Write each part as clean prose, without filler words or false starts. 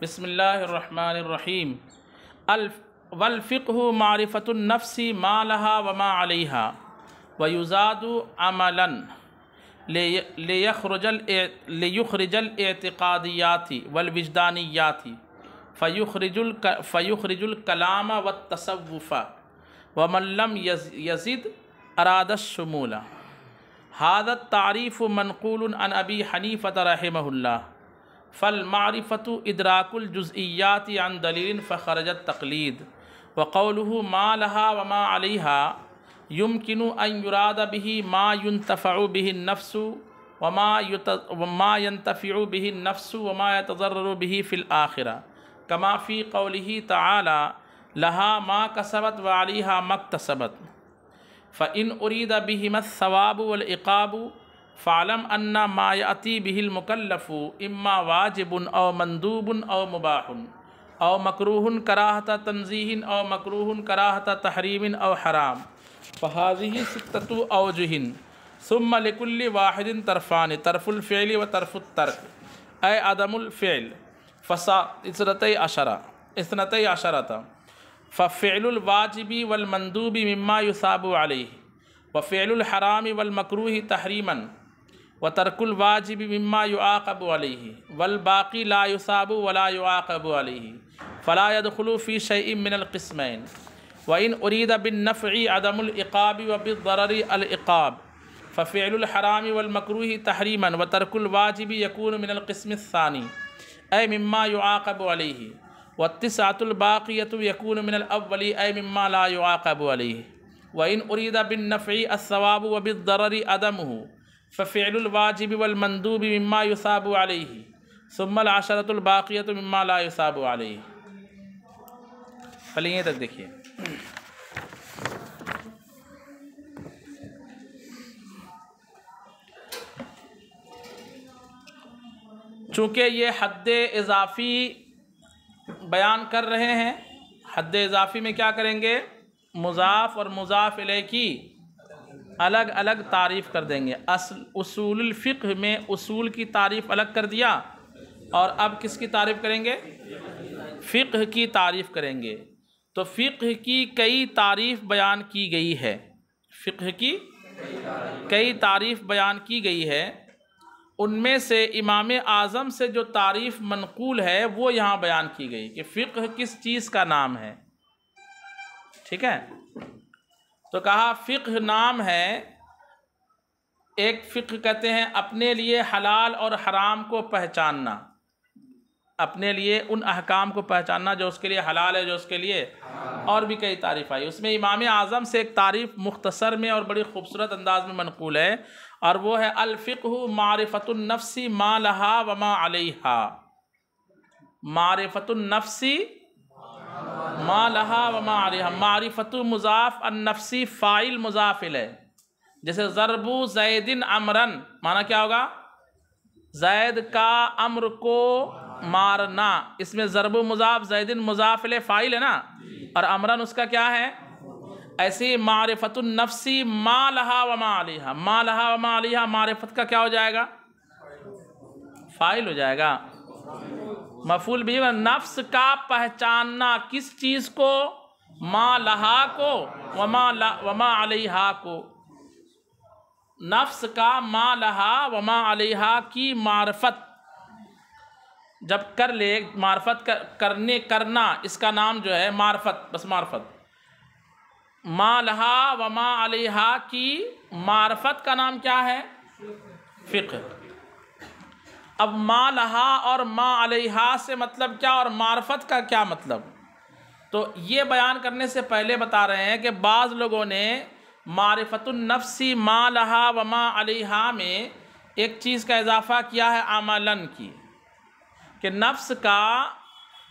بسم اللہ الرحمن الرحیم والفقہ معرفۃ النفس ما لها وما علیها ویزاد عملا لیخرج الاعتقادیات والوجدانیات فیخرج الکلام والتصوف ومن لم یزد اراد الشمول. هذا التعریف منقول عن ابی حنیفۃ رحمہ اللہ. فالمعرفة ادراک الجزئیات عن دلیل فخرج التقلید. وقوله ما لها وما عليها يمكن ان يراد به ما ينتفع به النفس وما ينتفع به النفس وما يتضرر به في الآخرة كما في قوله تعالى لها ما كسبت وعليها ما اكتسبت. فإن أريد بهما الثواب والعقاب فاعلم ان ما یأتی به المکلف اما واجب او مندوب او مباح او مکروہ کراہۃ تنزیہ او مکروہ کراہۃ تحریم او حرام. فهذه ستۃ اوجہ ثم لكل واحد طرفان طرف الفعل و طرف الترک اے عدم الفعل اثنتي عشرة. ففعل الواجب والمندوب مما يثاب عليه وفعل الحرام والمکروہ تحریما وترک الواجب مما يعاقب عليه والباقی لا يثاب ولا يعاقب عليه فلا يدخل في شيء من القسمين. وإن أريد بالنفع عدم العقاب وبالضرر العقاب ففعل الحرام والمكروه تحريما وترك الواجب يكون من القسم الثاني أي مما يعاقب عليه. والتسعة الباقية يكون من الأول أي مما لا يعاقب عليه. وإن أريد بالنفع الثواب وبالضرر عدمه ففعل الواجب والمندوب مما يثاب عليه ثم العشرة الباقية مما لا يثاب عليه. پہلے یہیں تک دیکھیے. چونکہ یہ حد اضافی بیان کر رہے ہیں، حد اضافی میں کیا کریں گے؟ مضاف اور مضاف الیہ کی الگ الگ تعریف کر دیں گے. اصول الفقہ میں اصول کی تعریف الگ کر دیا، اور اب کس کی تعریف کریں گے؟ فقہ کی تعریف کریں گے. تو فقہ کی کئی تعریف بیان کی گئی ہے، فقہ کی کئی تعریف بیان کی گئی ہے. ان میں سے امام اعظم سے جو تعریف منقول ہے وہ یہاں بیان کی گئی کہ فقہ کس چیز کا نام ہے. ٹھیک ہے، تو کہا فقہ نام ہے، ایک فقہ کہتے ہیں اپنے لیے حلال اور حرام کو پہچاننا، اپنے لیے ان احکام کو پہچاننا جو اس کے لیے حلال ہے، جو اس کے لیے، اور بھی کئی تعریف آئی. اس میں امام اعظم سے ایک تعریف مختصر میں اور بڑی خوبصورت انداز میں منقول ہے، اور وہ ہے الفقہ معرفۃ النفس ما لها وما علیہا. معرفۃ النفس ما لها وما علیہا. معرفۃ مضاف، النفسی فاعل مضاف الیہ. جیسے ضرب زید عمرن، معنی کیا ہوگا؟ زید کا امر کو مارنا. اس میں ضرب مضاف، زید مضاف الیہ فاعل ہے نا، اور امرن اس کا کیا ہے؟ ایسی معرفۃ النفسی ما لہا وما علیہا. ما لہا وما علیہا معرفت کا کیا ہو جائے گا؟ فاعل ہو جائے گا، مفعول بھی. نفس کا پہچاننا، کس چیز کو؟ ما لہا کو، وما علیہا کو. نفس کا ما لہا وما علیہا کی معرفت جب کر لے، معرفت کرنا اس کا نام جو ہے معرفت، بس معرفت. ما لہا وما علیہا کی معرفت کا نام کیا ہے؟ فقہ. اب ما لہا اور ما علیہا سے مطلب کیا، اور معرفت کا کیا مطلب؟ تو یہ بیان کرنے سے پہلے بتا رہے ہیں کہ بعض لوگوں نے معرفت النفسی ما لہا وما علیہا میں ایک چیز کا اضافہ کیا ہے، عملاً کی، کہ نفس کا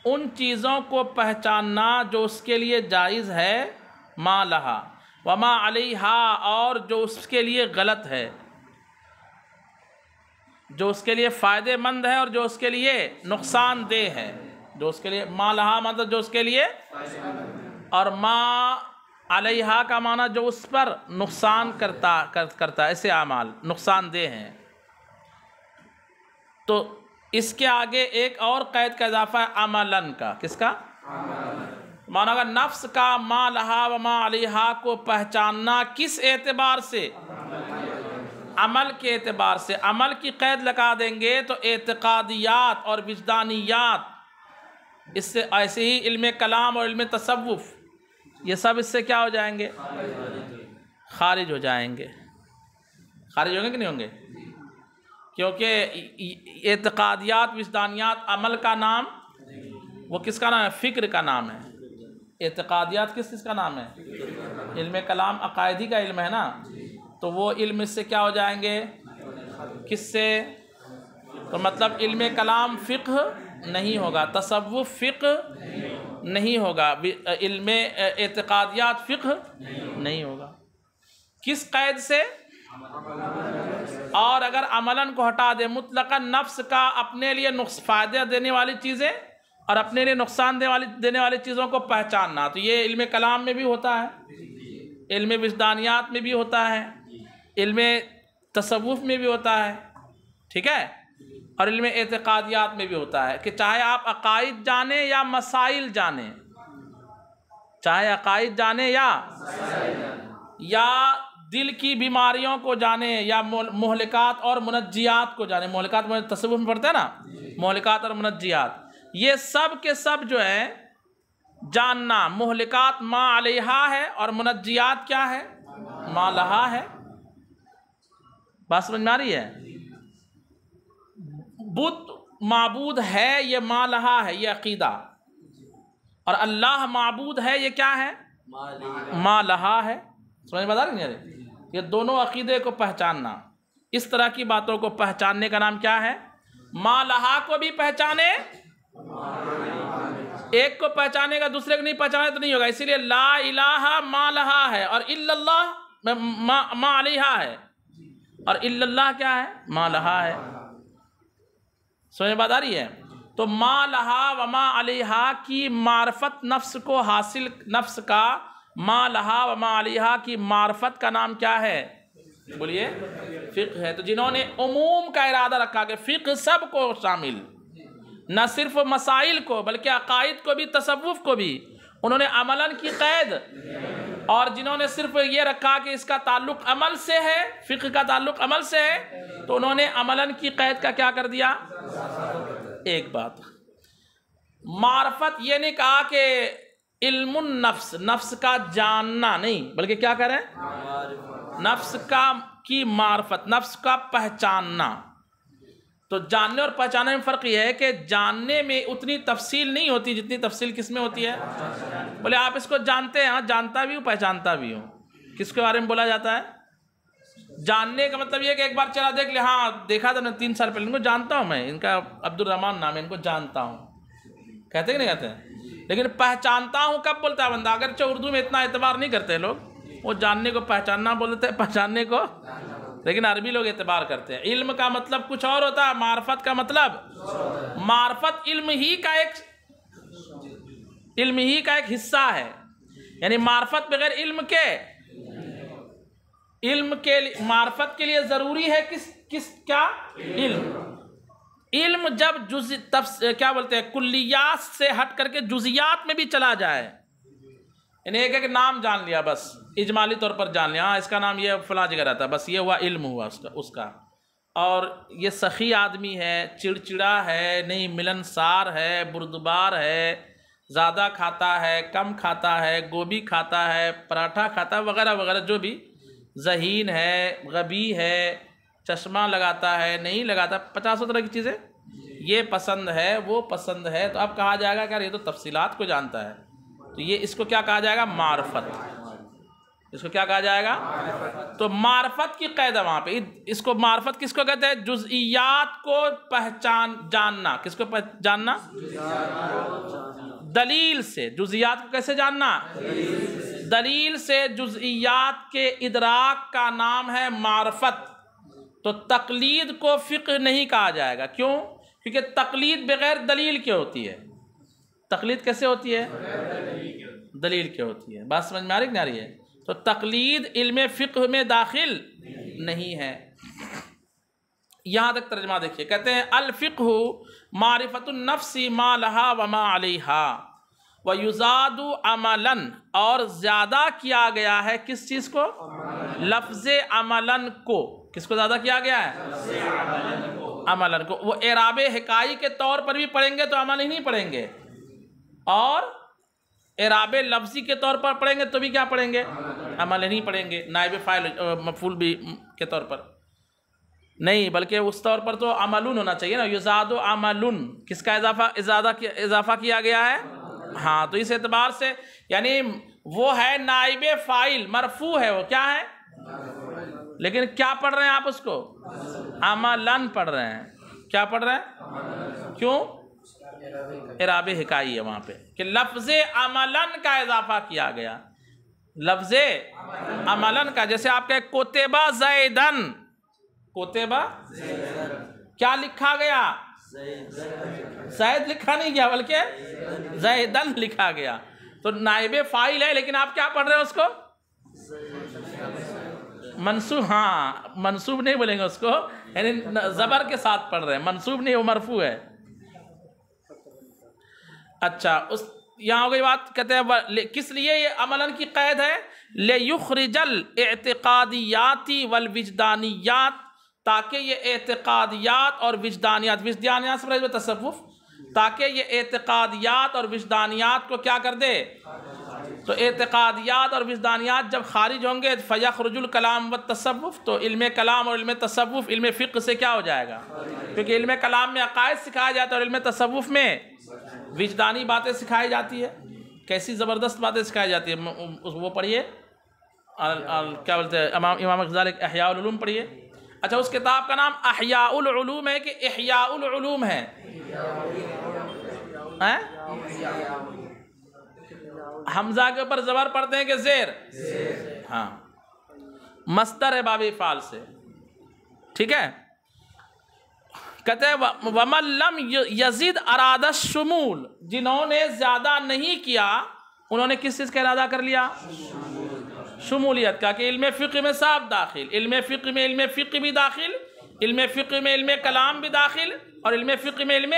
ان چیزوں کو پہچاننا جو اس کے لیے جائز ہے، ما لہا، وما علیہا اور جو اس کے لیے غلط ہے، جو اس کے لیے فائدہ مند ہے اور جو اس کے لیے نقصان دہ ہے. جو اس کے لیے ما لہا مطلب جو اس کے لیے، اور ما علیہا کا معنی جو اس پر نقصان کرتا ایسے اعمال نقصان دہ ہیں. تو اس کے آگے ایک اور قید کا اضافہ ہے عملاً کا. کس کا؟ مانا گا نفس کا ما لہا و ما علیہا کو پہچاننا کس اعتبار سے؟ عمل کے اعتبار سے. عمل کی قید لگا دیں گے تو اعتقادیات اور وجدانیات اس سے ایسے ہی علم کلام اور علم تصوف یہ سب اس سے کیا ہو جائیں گے؟ خارج ہو جائیں گے. خارج ہوں گے کہ نہیں ہوں گے؟ کیونکہ اعتقادیات وجدانیات عمل کا نام وہ کس کا نام ہے؟ فکر کا نام ہے. اعتقادیات کس کا نام ہے؟ علم کلام عقائدی کا علم ہے نا. تو وہ علم اس سے کیا ہو جائیں گے؟ کس سے؟ تو مطلب علم کلام فقہ نہیں ہوگا، تصوف فقہ نہیں ہوگا، علم اعتقادیات فقہ نہیں ہوگا. کس قید سے؟ اور اگر عملاً کو ہٹا دے مطلقاً نفس کا اپنے لیے فائدہ دینے والی چیزیں اور اپنے لیے نقصان دینے والی چیزوں کو پہچاننا، تو یہ علم کلام میں بھی ہوتا ہے، علم وجدانیات میں بھی ہوتا ہے، علم تصوف میں بھی ہوتا ہے، ٹھیک ہے، اور علم اعتقادیات میں بھی ہوتا ہے. کہ چاہے آپ عقائد جانیں یا مسائل جانیں، چاہے عقائد جانیں یا دل کی بیماریوں کو جانیں یا مہلکات اور منجیات کو جانیں. مہلکات تصوف میں پڑھتے ہیں نا، مہلکات اور منجیات، یہ سب کے سب جو ہے جاننا. مہلکات ما علیہا ہے اور منجیات کیا ہے؟ ما لہا ہے. بات سمجھ میں آ رہی ہے؟ بت معبود ہے یہ ما لہا ہے، یہ عقیدہ، اور اللہ معبود ہے یہ کیا ہے؟ ما لہا ہے. سمجھ میں آ رہی ہے؟ یہ دونوں عقیدے کو پہچاننا، اس طرح کی باتوں کو پہچاننے کا نام کیا ہے؟ ما لہا کو بھی پہچانے، ایک کو پہچانے گا دوسرے کو نہیں پہچانے تو نہیں ہوگا. اسی لیے لا الہ ما لہا ہے اور الا اللہ ما علیہا ہے، اور الا اللہ کیا ہے؟ ما لہا ہے. سمجھ میں بات آ رہی ہے؟ تو ما لہا و ما علیہا کی معرفت نفس کو حاصل، نفس کا ما لہا و ما علیہا کی معرفت کا نام کیا ہے؟ بولیے، فقہ ہے. تو جنہوں نے عموم کا ارادہ رکھا کہ فقہ سب کو شامل، نہ صرف مسائل کو بلکہ عقائد کو بھی تصوف کو بھی، انہوں نے عملاً کی قید. اور جنہوں نے صرف یہ رکھا کہ اس کا تعلق عمل سے ہے، فقہ کا تعلق عمل سے ہے، تو انہوں نے عملاً کی قید کا کیا کر دیا؟ ایک بات معرفت یہ نہیں کہا کہ علم النفس، نفس کا جاننا نہیں، بلکہ کیا کریں؟ نفس کی معرفت، نفس کا پہچاننا. تو جاننے اور پہچاننے میں فرق یہ ہے کہ جاننے میں اتنی تفصیل نہیں ہوتی جتنی تفصیل کس میں ہوتی ہے؟ بولے آپ اس کو جانتے ہیں، ہاں جانتا بھی ہوں پہچانتا بھی ہوں. کس کے بارے میں بولا جاتا ہے؟ جاننے کا مطلب یہ کہ ایک بار چلا دیکھ لے، ہاں دیکھا تھا میں 3 سال پہلے، ان کو جانتا ہوں میں، ان کا عبد الرحمن نام ہے، ان کو جانتا ہوں، کہتے کہ نہیں کہتے ہیں. لیکن پہچانتا ہوں کب بولتا ہے بندہ؟ اگرچہ اردو میں اتنا اعتبار نہیں کرتے لوگ، وہ جاننے کو پہچاننا بولتے ہیں، پہچاننے کو، لیکن عربی لوگ اعتبار کرتے ہیں. علم کا مطلب کچھ اور ہوتا ہے، معرفت کا مطلب، معرفت علم ہی کا ایک حصہ ہے. یعنی معرفت بغیر علم کے معرفت کے لیے ضروری ہے کیا؟ علم جب کیا بولتے ہیں کلیات سے ہٹ کر کے جزیات میں بھی چلا جائے، یعنی ایک نام جان لیا، بس اجمالی طور پر جان لیا، ہاں اس کا نام یہ فلاں جگہ رہتا ہے، بس یہ ہوا علم ہوا اس کا. اور یہ سخی آدمی ہے، چڑچڑا ہے، نہیں ملنسار ہے، بردبار ہے، زیادہ کھاتا ہے، کم کھاتا ہے، گوبھی کھاتا ہے، پراٹھا کھاتا ہے، وغیرہ وغیرہ، جو بھی ذہین ہے، غبی ہے، چشمہ لگاتا ہے، نہیں لگاتا، 50 طرح کی چیزیں، یہ پسند ہے، وہ پسند ہے. تو اب کہا جائے گا کہ یہ تو تفصیلات کو جانتا ہے، تو یہ اس کو کیا کہا جائے گا؟ معرفت. اس کو کیا کہا جائے گا؟ تو معرفت کی قید ہے وہاں پہ. اس کو معرفت کس کو کہتے ہیں؟ جزئیات کو جاننا. کس کو جاننا؟ دلیل سے. جزئیات کو کیسے جاننا؟ دلیل سے جزئیات کے ادراک کا نام ہے معرفت. تو تقلید کو فقہ نہیں کہا جائے گا. کیوں؟ کیونکہ تقلید بغیر دلیل کے ہوتی ہے. تقلید کیسے ہوتی ہے؟ دلیل کے ہوتی ہے. بات سمجھ میں آ رہی کہ نہیں آ رہی ہے؟ تو تقلید علم فقہ میں داخل نہیں ہے. یہاں تک ترجمہ دیکھیے، کہتے ہیں الفقہ معرفت النفس ما لہا وما علیہا ویزاد عملا، اور زیادہ کیا گیا ہے کس چیز کو؟ لفظ عملا کو. کس کو زیادہ کیا گیا ہے؟ عملا کو. وہ اعراب حکائی کے طور پر بھی پڑھیں گے تو عمل ہی نہیں پڑھیں گے، اور اعراب لفظی کے طور پر پڑھیں گے تو بھی کیا پڑھیں گے؟ عمل نہیں پڑھیں گے. نائب فاعل مفعول بھی کے طور پر نہیں، بلکہ اس طور پر تو عملون ہونا چاہیے نا. یزاد عملون، کس کا اضافہ کیا گیا ہے؟ ہاں، تو اس اعتبار سے یعنی وہ ہے نائب فاعل، مرفوع ہے، وہ کیا ہے؟ لیکن کیا پڑھ رہے ہیں آپ اس کو؟ عملن پڑھ رہے ہیں. کیا پڑھ رہے ہیں؟ کیوں؟ اعراب حکائی ہے وہاں پہ کہ لفظ عملن کا اضافہ کیا گیا، لفظ عملن کا. جیسے آپ کہ کتبہ زیدن، کتبہ کیا لکھا گیا؟ زید لکھا نہیں گیا بلکہ زیدن لکھا گیا. تو نائب فاعل ہے، لیکن آپ کیا پڑھ رہے ہیں اس کو؟ منصوب. ہاں، منصوب نہیں بولیں گے اس کو، یعنی زبر کے ساتھ پڑھ رہے ہیں، منصوب نہیں، وہ مرفوع ہے. اچھا، یہاں ہو گئی بات. کہتے ہیں کس لیے یہ عملاً کی قید ہے؟ لِيُخْرِجَ الْاِعْتِقَادِيَاتِ وَالْوِجْدَانِيَّاتِ، تاکہ یہ اعتقادیات اور وجدانیات، وجدانیات سے مراد تصوف، تاکہ یہ اعتقادیات اور وجدانیات کو کیا کر دے؟ تو اعتقادیات اور وجدانیات جب خارج ہوں گے فَيَخْرُجُ الْكَلَامُ وَالتَّصَوُّفُ، تو علم کلام اور علم تصوف علم فقہ سے کیا ہو جائے گا؟ کیونکہ علم کلام میں عقائد سکھایا جاتا ہے اور علم تصوف میں وجدانی باتیں سکھائی جاتی ہے. کیسی زبردست باتیں سکھائی جاتی ہے. وہ پڑھیے کیا بولتے ہیں، امام غزالی احیاء العلوم پڑھیے. اچھا، اس کتاب کا نام احیاء العلوم ہے کہ احیاء العلوم ہے؟ حمزہ کے اوپر زبر پڑھتے ہیں کہ زیر؟ ہاں، مصدر ہے باب افعال سے. ٹھیک ہے. کہتے ہیں وَمَن لَمْ يَزِدْ أَرَادَ الشُّمُولَ، جنہوں نے زیادہ نہیں کیا انہوں نے کس چیز کا ارادہ کر لیا؟ شمولیت کا، کہ علم فقہ میں صاحب داخل، علم فقہ میں علم فقہ بھی داخل، علم فقہ میں علم کلام بھی داخل، اور علم فقہ میں علم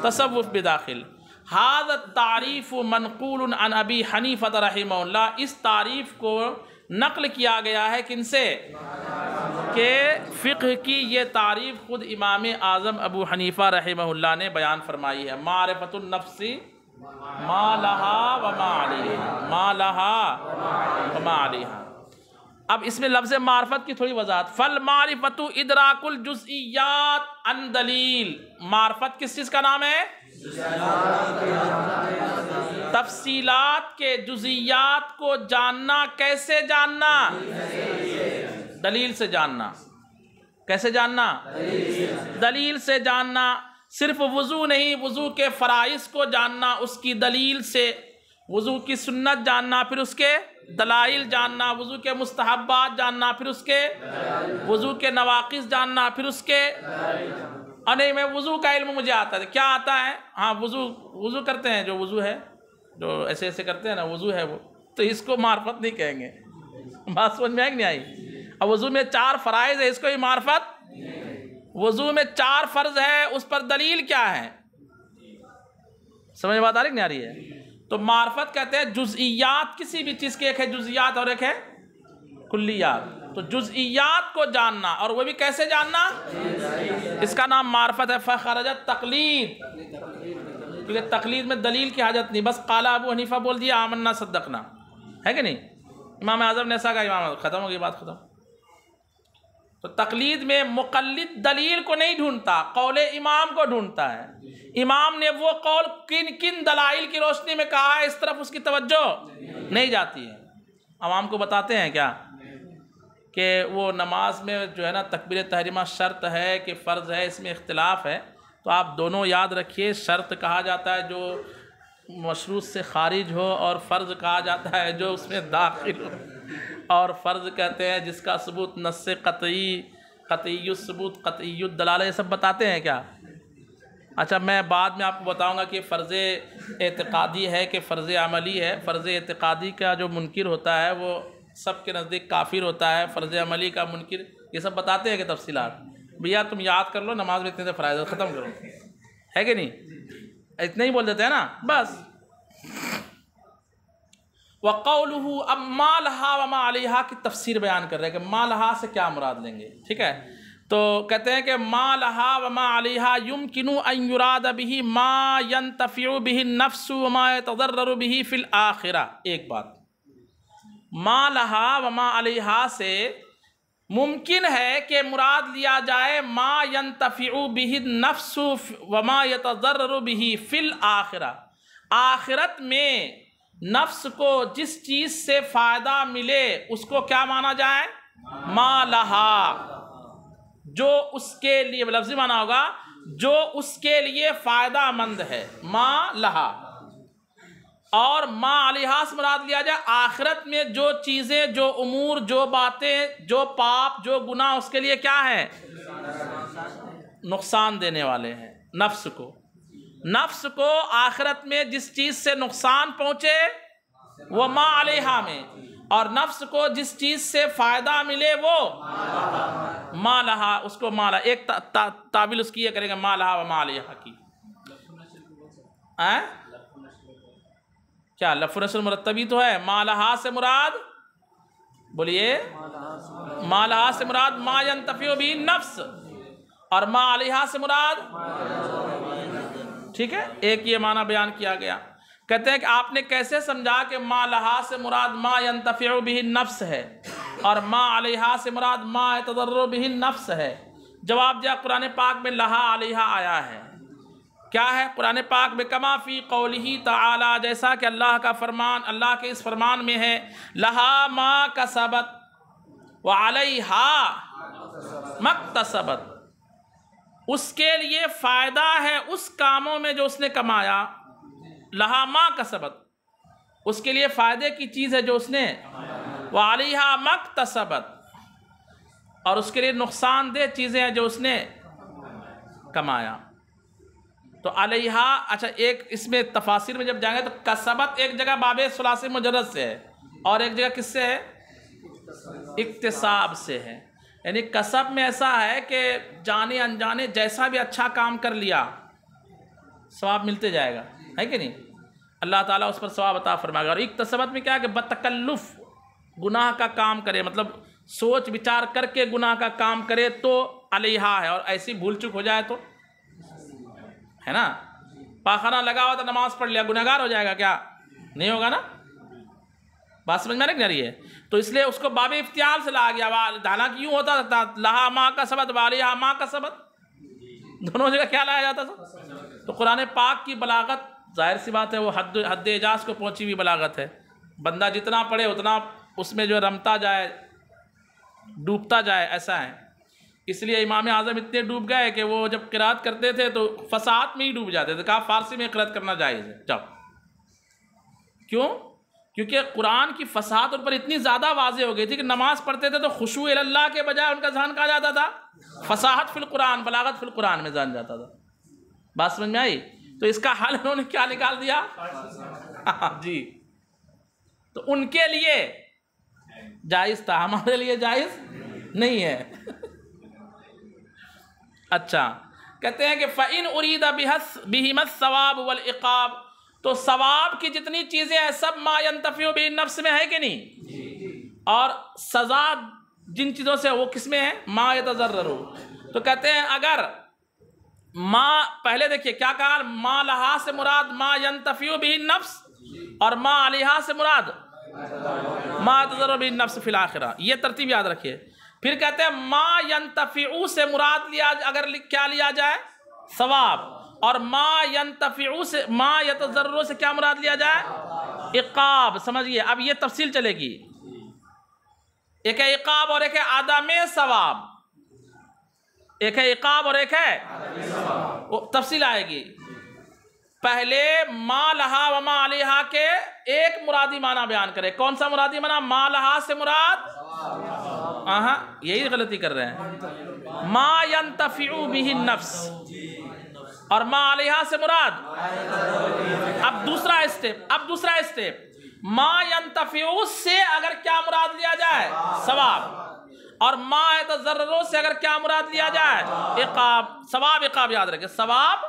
تصوف بھی داخل. هذا التعریف منقول عن ابی حنیفہ رحمہ اللہ، اس تعریف کو نقل کیا گیا ہے کن سے؟ کہ فقہ کی یہ تعریف خود امام اعظم ابو حنیفہ رحمہ اللہ نے بیان فرمائی ہے. معرفت النفس ما لہا وما علیہا، ما لہا وما علیہا. اب اس میں لفظ معرفت کی تھوڑی وضاحت. فالمعرفت ادراک الجزئیات عن دلیل، معرفت کس چیز کا نام ہے؟ تفصیلات کے جزئیات کو جاننا. کیسے جاننا؟ دلیل سے جاننا. کیسے جاننا؟ دلیل سے جاننا. صرف وضو نہیں، وضو کے فرائض کو جاننا اس کی دلیل سے، وضو کی سنت جاننا پھر اس کے دلائل جاننا، وضو کے مستحبات جاننا پھر اس کے، وضو کے نواقص جاننا پھر اس کے. اور نہیں، میں وضو کا علم مجھے آتا ہے. کیا آتا ہے؟ ہاں، وضو کرتے ہیں، جو وضو ہے، جو ایسے ایسے کرتے ہیں نا، وضو ہے وہ، تو اس کو معرفت نہیں کہیں گے. بات سمجھ میں آئی کہ نہیں آئی؟ اب وضو میں 4 فرائض ہے، اس کو بھی معرفت. وضو میں 4 فرض ہے، اس پر دلیل کیا ہے؟ سمجھ بات آ رہی کہ نہیں آ رہی ہے؟ تو معرفت کہتے ہیں جزئیات کسی بھی چیز کے، ایک ہے جزئیات اور ایک ہے کلیات. تو جزئیات کو جاننا، اور وہ بھی کیسے جاننا؟ اس کا نام معرفت ہے. فخرجت تقلید، کیونکہ تقلید میں دلیل کی حاجت نہیں، بس قال ابو حنیفہ بول دیا آمنا صدقنا، ہے کہ نہیں؟ امام اعظم نے ایسا کہا، امام ختم ہو گئی بات، ختم. تو تقلید میں مقلد دلیل کو نہیں ڈھونڈتا، قول امام کو ڈھونڈتا ہے. امام نے وہ قول کن کن دلائل کی روشنی میں کہا ہے، اس طرف اس کی توجہ نہیں جاتی ہے. عوام کو بتاتے ہیں کیا کہ وہ نماز میں جو ہے نا تکبیر تحریمہ شرط ہے کہ فرض ہے، اس میں اختلاف ہے. تو آپ دونوں یاد رکھیے، شرط کہا جاتا ہے جو مشروط سے خارج ہو، اور فرض کہا جاتا ہے جو اس میں داخل ہو. اور فرض کہتے ہیں جس کا ثبوت نص قطعی، قطعی الثبوت، قطعی الدلالہ، یہ سب بتاتے ہیں کیا؟ اچھا، میں بعد میں آپ کو بتاؤں گا کہ فرض اعتقادی ہے کہ فرض عملی ہے. فرض اعتقادی کا جو منکر ہوتا ہے وہ سب کے نزدیک کافر ہوتا ہے، فرض عملی کا منکر، یہ سب بتاتے ہیں کہ تفصیلات. بھیا تم یاد کر لو نماز میں اتنے سے فرائض ختم کرو، ہے کہ نہیں؟ اتنا ہی بول دیتے ہیں نا بس۔ وَقَوْلُهُ اب ما لہا وما علیہا کی تفسیر بیان کر رہے ہیں کہ ما لہا سے کیا مراد لیں گے، ٹھیک ہے؟ تو کہتے ہیں کہ ما لہا وما علیہا یمکن ان یراد بہ ما ینتفع بہ النفس وما یتضرر بہ فی الآخرہ۔ ایک بات، ما لہا وما علیہا سے ممکن ہے کہ مراد لیا جائے ما ینتفع بہ النفس وما یتضرر بہ فی الآخرہ، آخرت میں نفس کو جس چیز سے فائدہ ملے اس کو کیا مانا جائے؟ ما لہا، جو اس کے لیے لفظی مانا ہوگا جو اس کے لیے فائدہ مند ہے، ما لہا۔ اور ما علیہا سے مراد لیا جائے آخرت میں جو چیزیں، جو امور، جو باتیں، جو پاپ، جو گناہ اس کے لیے کیا ہے؟ نقصان دینے والے ہیں نفس کو۔ نفس کو آخرت میں جس چیز سے نقصان پہنچے وہ ما علیہا میں، اور نفس کو جس چیز سے فائدہ ملے وہ ما لہا، اس کو ما لہا۔ ایک تعبیل اس کی یہ کریں گے ما لہا و ما علیہا کی۔ کیا لف نشر مرتبی تو ہے؟ ما لہا سے مراد بولیے، ما لہا سے مراد ما ینتفع بہ النفس، اور ما علیہا سے مراد، ٹھیک ہے؟ ایک یہ معنی بیان کیا گیا۔ کہتے ہیں کہ آپ نے کیسے سمجھا کہ ما لہا سے مراد ما ینتفع بہ النفس ہے اور ما علیہا سے مراد ما یتضرر بہ النفس ہے؟ جواب دیا قرآن پاک میں لہا علیہا آیا ہے۔ کیا ہے قرآن پاک میں؟ کما فی قولہ تعالی، جیسا کہ اللہ کا فرمان، اللہ کے اس فرمان میں ہے لہا ما کسبت وعلیہا ما اکتسبت، اس کے لیے فائدہ ہے اس کاموں میں جو اس نے کمایا، لہا ما کسبت، اس کے لیے فائدے کی چیز ہے جو اس نے، وعلیہا ما اکتسبت، اور اس کے لیے نقصان دہ چیزیں ہیں جو اس نے کمایا۔ تو علیہا، اچھا ایک اس میں تفاسیر میں جب جائیں گے تو کسبت ایک جگہ باب ثلاثی مجرد سے ہے اور ایک جگہ کس سے ہے؟ اکتساب سے ہے۔ یعنی کسب میں ایسا ہے کہ جانے انجانے جیسا بھی اچھا کام کر لیا ثواب ملتے جائے گا، ہے کہ نہیں؟ اللہ تعالیٰ اس پر ثواب عطا فرمائے گا۔ اور اکتسبت میں کیا کہ بتکلف گناہ کا کام کرے، مطلب سوچ بچار کر کے گناہ کا کام کرے تو علیہا ہے، اور ایسی بھول چک ہو جائے تو ہے نا، پاخانہ لگا ہوا تو نماز پڑھ لیا، گنہگار ہو جائے گا کیا؟ نہیں ہوگا نا؟ بات سمجھ میں نہیں آ رہی ہے؟ تو اس لیے اس کو باب افتعال سے لایا گیا، حالانکہ یوں ہوتا تھا لہا ما کسبت وعلیہا ما کسبت، دونوں جگہ کیا لایا جاتا تھا؟ تو قرآن پاک کی بلاغت ظاہر سی بات ہے وہ حد اعجاز کو پہنچی ہوئی بلاغت ہے، بندہ جتنا پڑھے اتنا اس میں جو رمتا جائے، ڈوبتا جائے، ایسا ہے۔ اس لیے امام اعظم اتنے ڈوب گئے کہ وہ جب قرات کرتے تھے تو فصاحت میں ہی ڈوب جاتے تھے، کہا فارسی میں قرات کرنا جائز ہے جب، کیوں؟ کیونکہ قرآن کی فصاحت ان پر اتنی زیادہ واضح ہو گئی تھی کہ نماز پڑھتے تھے تو خشوع اللہ کے بجائے ان کا ذہن کہا جاتا تھا فصاحت فی القرآن، بلاغت فی القرآن میں ذہن جاتا تھا۔ بات سمجھ میں آئی؟ تو اس کا حل انہوں نے کیا نکال دیا؟ جی، تو ان کے لیے جائز تھا، ہمارے لیے جائز نہیں ہے۔ اچھا، کہتے ہیں کہ فَإِنْ أُرِيدَ بِهِمَا الثَّوَابُ وَالْعِقَابُ، تو ثواب کی جتنی چیزیں ہیں سب ما ينتفع به النفس میں ہے کہ نہیں؟ اور سزا جن چیزوں سے وہ کس میں ہے؟ ما يتضرر۔ تو کہتے ہیں اگر ما، پہلے دیکھیے کیا کہا، ما لہا سے مراد ما ينتفع به النفس، اور ما علیہا سے مراد ما يتضرر به النفس فی الآخرہ، یہ ترتیب یاد رکھیے۔ پھر کہتے ہیں ما ینتفعو سے مراد لیا، اگر کیا لیا جائے؟ ثواب، اور ما ینتفعو سے، ما یتضرر سے کیا مراد لیا جائے؟ عقاب۔ سمجھئے اب یہ تفصیل چلے گی، ایک ہے عقاب اور ایک ہے عدم ثواب، ایک ہے عقاب اور ایک ہے تفصیل آئے گی۔ پہلے ما لہا و ما علیہا کے ایک مرادی معنی بیان کرے، کون سا مرادی معنی؟ ما لہا سے مراد، یہی غلطی کر رہے ہیں، ما ینتفع بہ النفس، اور ما علیہا سے مراد، اب دوسرا اسٹیپ، ما ینتفع سے اگر کیا مراد لیا جائے؟ ثواب. اور ما یتضرر سے اگر کیا مراد لیا جائے؟ عقاب. ثواب عقاب یاد رکھیں، ثواب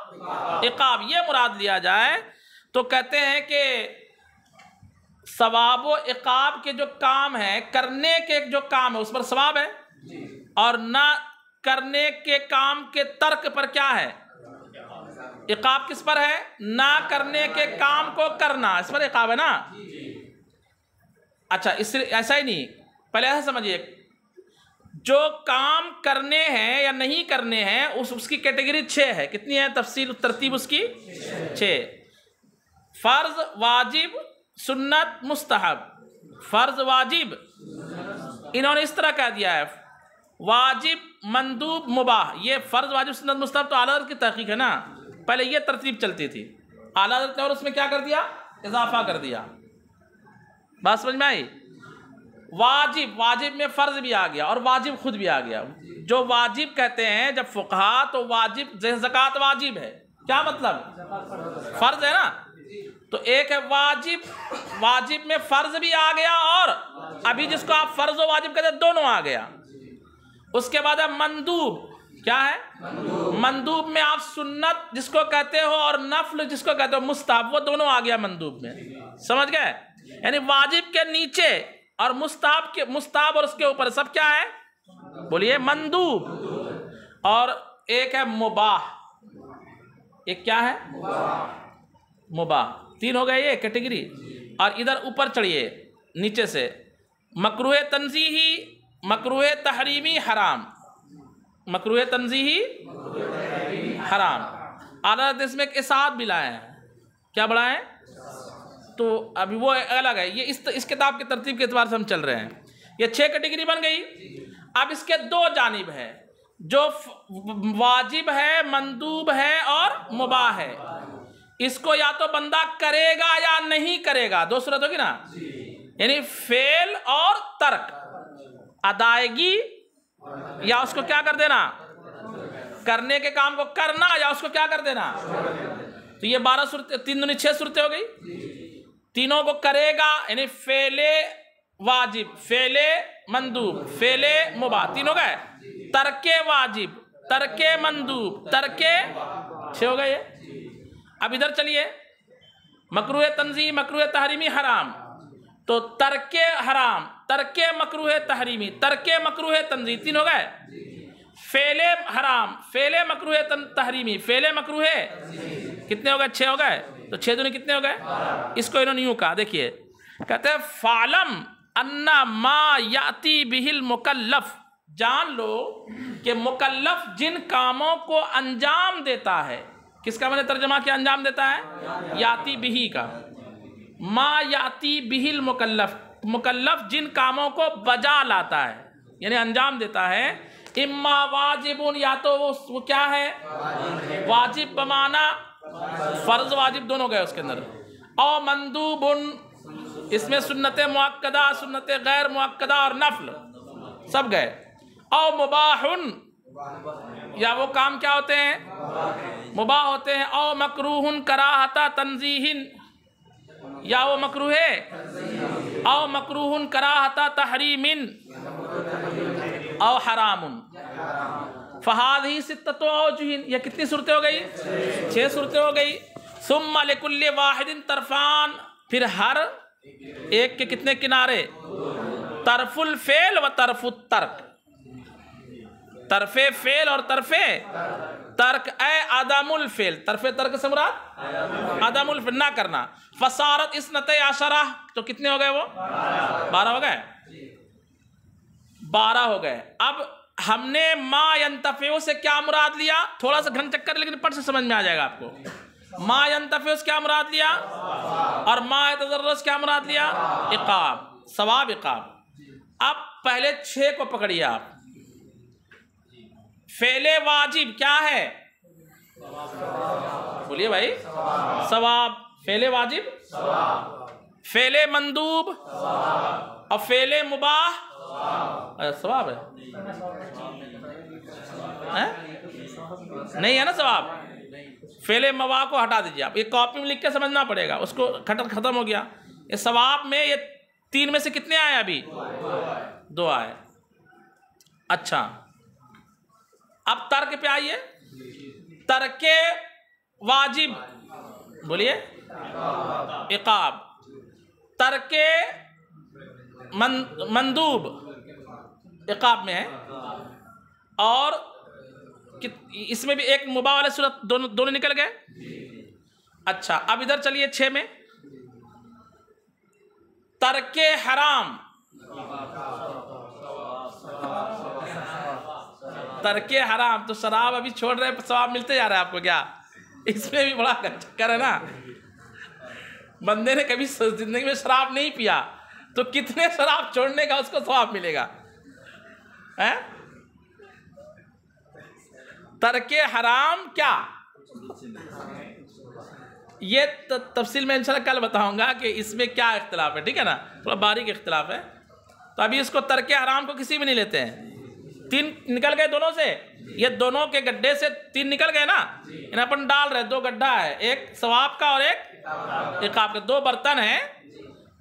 عقاب یہ مراد لیا جائے تو کہتے ہیں کہ ثواب و عقاب کے جو کام ہیں، کرنے کے جو کام ہے اس پر ثواب ہے، اور نہ کرنے کے کام کے ترک پر کیا ہے؟ عقاب. کس پر ہے؟ نہ کرنے کے کام کو کرنا، اس پر عقاب ہے نا. اچھا، اس سے ایسا ہی نہیں، پہلے ایسا سمجھیے، جو کام کرنے ہیں یا نہیں کرنے ہیں اس کی کیٹیگری 6 ہے. کتنی ہے تفصیل ترتیب اس کی؟ 6. فرض، واجب، سنت، مستحب. فرض، واجب انہوں نے اس طرح کہہ دیا ہے، واجب، مندوب، مباح. یہ فرض، واجب، سنت، مستحب تو اعلیٰ حضرت کی تحقیق ہے نا. پہلے یہ ترتیب چلتی تھی، اعلیٰ حضرت نے اور اس میں کیا کر دیا؟ اضافہ کر دیا. بات سمجھ میں آئی؟ واجب، واجب میں فرض بھی آ گیا اور واجب خود بھی آ گیا. جو واجب کہتے ہیں جب فقہا، تو واجب زکوٰۃ واجب ہے. کیا مطلب؟ فرض ہے نا. تو ایک ہے واجب، واجب میں فرض بھی آ گیا اور ابھی جس کو آپ فرض و واجب کہتے ہیں دونوں آ گیا. اس کے بعد ہے مندوب. کیا ہے؟ مندوب میں آپ سنت جس کو کہتے ہو اور نفل جس کو کہتے ہو مستحب، وہ دونوں آ گیا مندوب میں. سمجھ گئے؟ یعنی واجب کے نیچے اور مستحب اور اس کے اوپر سب کیا ہے؟ بولیے مندوب. اور ایک ہے مباح. ایک کیا ہے؟ مباح. 3 ہو گئے یہ کیٹیگری. اور ادھر اوپر چڑھیے نیچے سے، مکروہ تنزیہی، مکروہ تحریمی، حرام. مکروہ تنزیہی، حرام. اعلیٰ حضرت اس میں ایک اسعاد بھی لائے ہیں. کیا بڑھائیں؟ تو ابھی وہ الگ ہے. یہ اس کتاب کی ترتیب کے اعتبار سے ہم چل رہے ہیں. یہ 6 کیٹیگری بن گئی. اب اس کے 2 جانب ہیں، جو واجب ہے، مندوب ہے اور مباح ہے. اس کو یا تو بندہ کرے گا یا نہیں کرے گا. 2 صورت ہوگی نا، یعنی فعل اور ترک، ادائیگی یا اس کو کیا کر دینا؟ کرنے کے کام کو کرنا یا اس کو کیا کر دینا. تو یہ 12 صورتیں، 3 دونی 6 صورتیں ہو گئی. تینوں کو کرے گا یعنی فعل واجب، فعل مندوب، فعل مباح، تینوں گئے. ترک واجب، ترک مندوب، ترک 6 ہو گئے. اب ادھر چلیے، مکروہ تنزیہ، مکروہ تحریمی، حرام. تو ترک حرام، ترک مکروہ تحریمی، ترک مکروہ تنزیہ، 3 ہو گئے. فعل حرام، فعل مکروہ تحریمی، فعل مکروہ کتنے ہو گئے؟ 6 ہو گئے. تو 6 دونوں کتنے ہو گئے؟ اس کو انہوں نے یوں کہا، دیکھیے کہتے ہیں فَعْلَمْ أَنَّ مَا يَأْتِي بِهِ الْمُكَلَّفِ. جان لو کہ مکلف جن کاموں کو انجام دیتا ہے، کس کا میں نے ترجمہ کیا انجام دیتا ہے؟ یاتی بہی کا. ما یاتی بہی المکلف، مکلف جن کاموں کو بجا لاتا ہے یعنی انجام دیتا ہے. اما واجب، یا تو وہ کیا ہے؟ واجب بمانا فرض واجب دونوں گئے اس کے اندر. او مندوب، اس میں سنت مؤکدہ، سنت غیر مؤکدہ اور نفل سب گئے. او مباح، یا وہ کام کیا ہوتے ہیں؟ مباح ہوتے ہیں. او مکروہ کراہت تنزیہ، یا وہ مکروہ ہے. او مکروہ کراہت تحریم، او حرام. فہذہ ستۃ اوجہ، یہ کتنی صورتیں ہو گئی؟ 6 صورتیں ہو گئی. ثم لکل واحد طرفان، پھر ہر ایک کے کتنے کنارے؟ طرف الفعل و طرف الترک. طرف فعل اور طرف ترک. اے عدم الفعل، طرف ترک سے مراد عدم الفعل، نہ کرنا. فصارت اثنتي عشرہ، تو کتنے ہو گئے وہ؟ 12 ہو گئے. 12 ہو گئے. اب ہم نے ما ینتفع سے کیا مراد لیا؟ تھوڑا سا گھن چکر لیکن پڑھ سے سمجھ میں آ جائے گا آپ کو. ما ینتفع سے کیا مراد لیا؟ اور ما یتضرر سے کیا مراد لیا؟ عقاب، ثواب عقاب. اب پہلے 6 کو پکڑیے آپ. فعل واجب کیا ہے؟ بولیے بھائی. ثواب. فعل واجب فعل مندوب اور فعل مباح ثواب ہے نہیں ہے نا ثواب. فعل مباح کو ہٹا دیجیے آپ. یہ کاپی میں لکھ کے سمجھنا پڑے گا، اس کو ختم ہو گیا. یہ ثواب میں یہ 3 میں سے کتنے آئے ابھی؟ 2 آئے. اچھا اب ترک پہ آئیے. ترک واجب بولیے عقاب، ترک مندوب عقاب میں ہے، اور اس میں بھی ایک مباح والی صورت دونوں نکل گئے. اچھا اب ادھر چلیے 6 میں. ترک حرام، ترک حرام تو شراب ابھی چھوڑ رہے ثواب ملتے جا رہا ہے آپ کو کیا؟ اس میں بھی بڑا چکر ہے نا. بندے نے کبھی زندگی میں شراب نہیں پیا تو کتنے شراب چھوڑنے کا اس کو ثواب ملے گا؟ ترک حرام کیا؟ یہ تفصیل میں انشاءاللہ کل بتاؤں گا کہ اس میں کیا اختلاف ہے، ٹھیک ہے نا، تھوڑا باریک اختلاف ہے. تو ابھی اس کو ترک حرام کو کسی بھی نہیں لیتے ہیں. 3 نکل گئے دونوں سے، یہ دونوں کے گڈھے سے 3 نکل گئے نا، انہیں اپن ڈال رہے 2 گڈھا ہے، ایک ثواب کا اور ایک عقاب کا. 2 برتن ہیں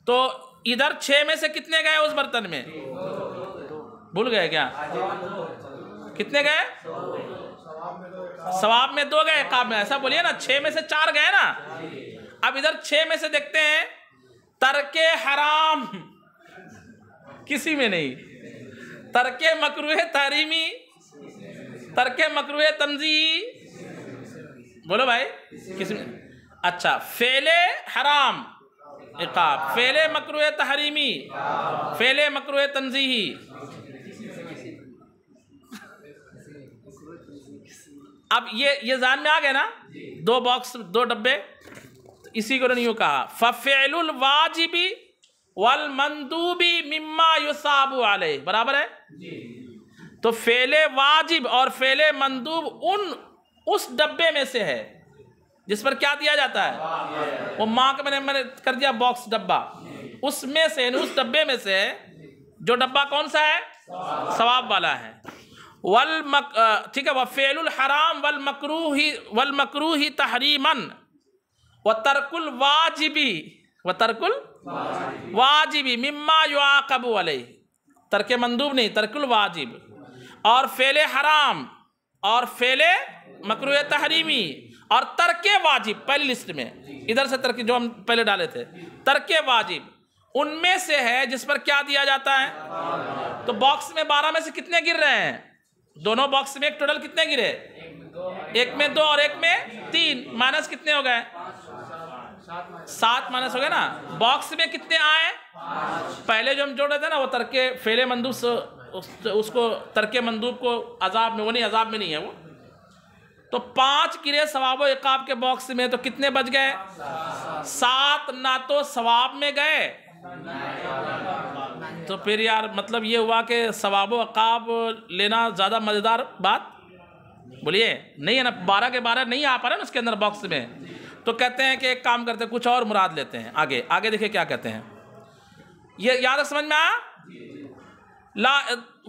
تو ادھر 6 میں سے کتنے گئے اس برتن میں؟ بھول گئے کیا؟ کتنے گئے؟ ثواب میں 2 گئے، عقاب میں. ایسا بولیے نا 6 میں سے 4 گئے نا. اب ادھر 6 میں سے دیکھتے ہیں ترک حرام کسی میں نہیں، ترک مکروہ تحریمی، ترک مکروہ تنزیہی، بولو بھائی کسی میں. اچھا فعل حرام عقاب، فعل مکروہ تحریمی، فعل مکروہ تنزیہی. اب یہ ذہن میں آ گئے نا، 2 باکس 2 ڈبے. اسی کو نہیں کہا ففعل الواجب والمندوب مما یثاب علیہ، برابر ہے. تو فعل واجب اور فعل مندوب اس ڈبے میں سے ہے جس پر کیا دیا جاتا ہے؟ وہ ماں کا میں نے کر دیا باکس ڈبا، اس میں سے اس ڈبے میں سے جو ڈبا کون سا ہے؟ ثواب والا ہے. ٹھیک ہے. وفعل الحرام والمکروہ تحریما وترک الواجب مما یعاقب علیہ. ترک مندوب نہیں، ترک الواجب. اور فعل حرام اور فعل مکروہ تحریمی اور ترک واجب پہلی لسٹ میں، ادھر سے ترک جو ہم پہلے ڈالے تھے، ترک واجب ان میں سے ہے جس پر کیا دیا جاتا ہے. تو باکس میں 12 میں سے کتنے گر رہے ہیں؟ دونوں باکس میں ایک ٹوٹل کتنے گرے؟ ایک میں 2 اور ایک میں 3. مائنس کتنے ہو گئے؟ 7 مائنس ہو گئے نا. باکس میں کتنے آئے؟ پہلے جو ہم جوڑ رہے تھے نا وہ ترک فعل مندوب سے، اس کو ترک مندوب کو عذاب میں، وہ نہیں عذاب میں نہیں ہے وہ. تو 5 گرے ثواب و عقاب کے باکس میں، تو کتنے بچ گئے؟ 7 نہ تو ثواب میں گئے. تو پھر یار مطلب یہ ہوا کہ ثواب و عقاب لینا زیادہ مزیدار بات بولیے نہیں ہے نا. 12 کے 12 نہیں آ پا رہے نا اس کے اندر باکس میں. تو کہتے ہیں کہ ایک کام کرتے ہیں، کچھ اور مراد لیتے ہیں. آگے دیکھیں کیا کہتے ہیں. یہ یاد سمجھ میں آیا؟ لا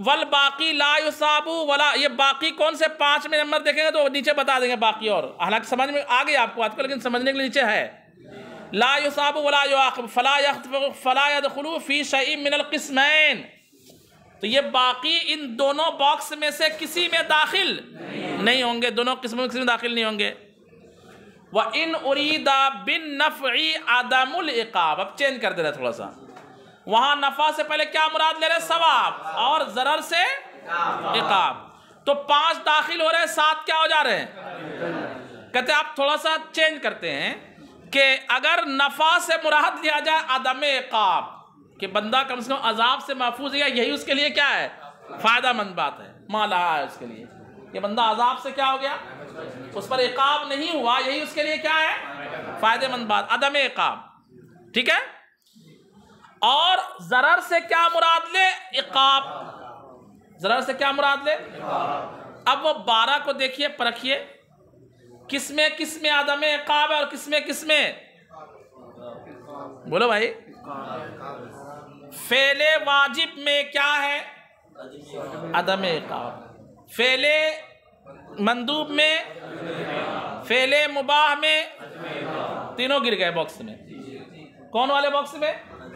والباقی لا یصاب ولا، یہ باقی کون سے 5 میں نمبر دیکھیں گے تو نیچے بتا دیں گے باقی. اور حالانکہ سمجھ میں آ گئی آپ کو آج کو، لیکن سمجھنے کے لیے نیچے ہے لا یصاب ولا یعاقب فلا يدخل فی شیء من القسمین. تو یہ باقی ان دونوں باکس میں سے کسی میں داخل نہیں ہوں گے، دونوں قسموں میں کسی میں داخل نہیں ہوں گے. وَإِنْ أُرِيدَ بِالنَّفْعِ عَدَمُ الْعِقَابِ. اب چینج کر دے رہے تھوڑا سا، وہاں نفع سے پہلے کیا مراد لے رہے؟ ثواب، اور ضرر سے عقاب. تو 5 داخل ہو رہے ہیں، 7 کیا ہو جا رہے ہیں؟ کہتے ہیں آپ تھوڑا سا چینج کرتے ہیں کہ اگر نفع سے مراد لیا جائے عدم عقاب، کہ بندہ کم سے کم عذاب سے محفوظ ہے، یہی اس کے لیے کیا ہے؟ فائدہ مند بات ہے. مالا ہے اس کے لیے کہ بندہ عذاب سے کیا ہو گیا؟ اس پر عقاب نہیں ہوا، یہی اس کے لیے کیا ہے؟ فائدہ مند بات، عدم عقاب. ٹھیک ہے. اور ضرر سے کیا مراد لے؟ عقاب. ضرر سے کیا مراد لے؟ اب وہ 12 کو دیکھیے، پرکھیے کس میں عدم عقاب ہے اور کس میں بولو بھائی. فعل واجب میں کیا ہے؟ عدم عقاب. فعل مندوب میں، فعل مباح میں، تینوں گر گئے باکس میں. کون والے باکس میں؟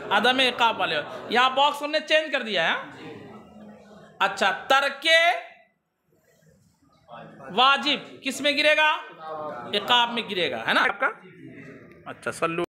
عدم عقاب والے. یہاں باکس ہم نے چینج کر دیا ہے. اچھا ترک واجب کس میں گرے گا؟ عقاب میں گرے گا، ہے نا آپ کا. اچھا صلو